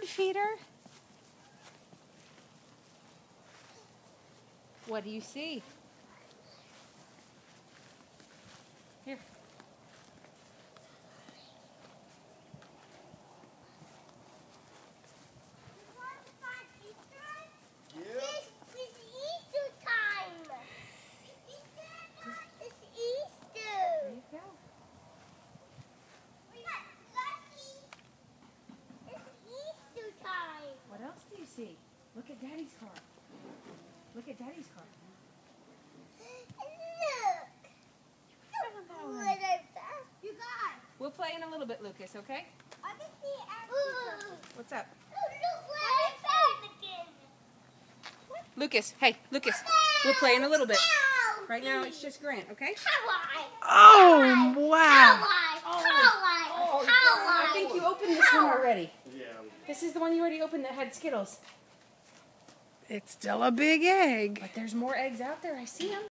feed her? What do you see? Here. What else do you see? Look at Daddy's car. Look at Daddy's car. You guys. We'll play in a little bit, Lucas, okay? What's up? Lucas, hey, Lucas. We'll play in a little bit. Right now it's just Grant, okay? Oh, wow. I think you opened this one already. Yeah. This is the one you already opened that had Skittles. It's still a big egg. But there's more eggs out there. I see them.